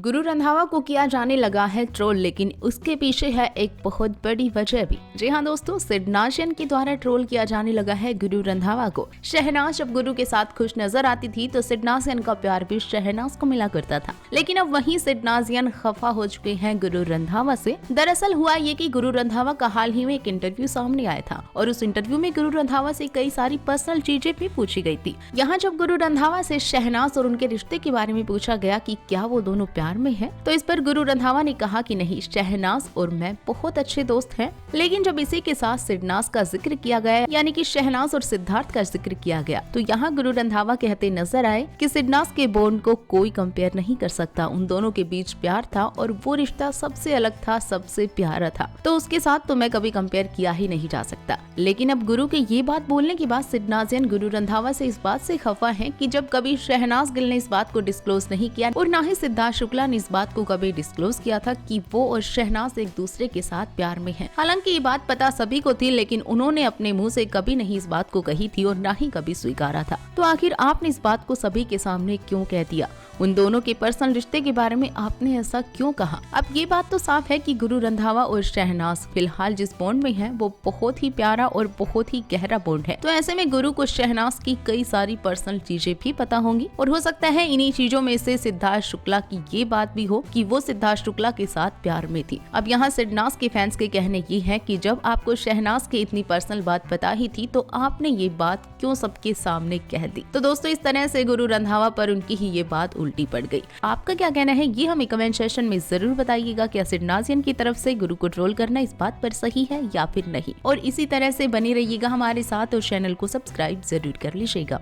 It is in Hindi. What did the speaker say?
गुरु रंधावा को किया जाने लगा है ट्रोल, लेकिन उसके पीछे है एक बहुत बड़ी वजह भी। जी हाँ दोस्तों, सिड नाज़ियन के द्वारा ट्रोल किया जाने लगा है गुरु रंधावा को। शहनाज जब गुरु के साथ खुश नजर आती थी तो सिड नाज़ियन का प्यार भी शहनाज को मिला करता था, लेकिन अब वहीं सिड नाज़ियन खफा हो चुके हैं गुरु रंधावा से। दरअसल हुआ ये कि गुरु रंधावा का हाल ही में एक इंटरव्यू सामने आया था और उस इंटरव्यू में गुरु रंधावा से कई सारी पर्सनल चीजें भी पूछी गई थी। यहाँ जब गुरु रंधावा से शहनाज और उनके रिश्ते के बारे में पूछा गया कि क्या वो दोनों प्यार में है, तो इस पर गुरु रंधावा ने कहा कि नहीं, शहनाज और मैं बहुत अच्छे दोस्त हैं। लेकिन जब इसी के साथ सिडनाज का जिक्र किया गया, यानी कि शहनाज और सिद्धार्थ का जिक्र किया गया, तो यहाँ गुरु रंधावा कहते नजर आए कि सिडनाज के बॉन्ड को कोई कंपेयर नहीं कर सकता। उन दोनों के बीच प्यार था और वो रिश्ता सबसे अलग था, सबसे प्यारा था, तो उसके साथ तो मैं कभी कंपेयर किया ही नहीं जा सकता। लेकिन अब गुरु के ये बात बोलने के बाद सिड नाज़ियन गुरु रंधावा से इस बात से खफा है कि जब कभी शहनाज गिल ने इस बात को डिस्क्लोज नहीं किया और ना ही सिद्धार्थ शुक्ला ने इस बात को कभी डिस्क्लोज किया था कि वो और शहनाज एक दूसरे के साथ प्यार में हैं। हालांकि ये बात पता सभी को थी, लेकिन उन्होंने अपने मुंह से कभी नहीं इस बात को कही थी और ना ही कभी स्वीकारा था। तो आखिर आपने इस बात को सभी के सामने क्यों कह दिया? उन दोनों के पर्सनल रिश्ते के बारे में आपने ऐसा क्यों कहा? अब ये बात तो साफ है कि गुरु रंधावा और शहनाज फिलहाल जिस बॉन्ड में हैं वो बहुत ही प्यारा और बहुत ही गहरा बॉन्ड है। तो ऐसे में गुरु को शहनाज की कई सारी पर्सनल चीजें भी पता होंगी और हो सकता है इन्हीं चीजों में से सिद्धार्थ शुक्ला की ये बात भी हो कि वो सिद्धार्थ शुक्ला के साथ प्यार में थी। अब यहाँ सिडनाज के फैंस के कहने ये है कि जब आपको शहनाज की इतनी पर्सनल बात पता ही थी तो आपने ये बात क्यों सबके सामने कह दी? तो दोस्तों, इस तरह से गुरु रंधावा पर उनकी ही ये बात उल्टी पड़ गई। आपका क्या कहना है, ये हमें कमेंट सेक्शन में जरूर बताइएगा। क्या सिड नाज़ियन की तरफ से गुरु को ट्रोल करना इस बात पर सही है या फिर नहीं? और इसी तरह से बनी रहिएगा हमारे साथ और चैनल को सब्सक्राइब जरूर कर लीजिएगा।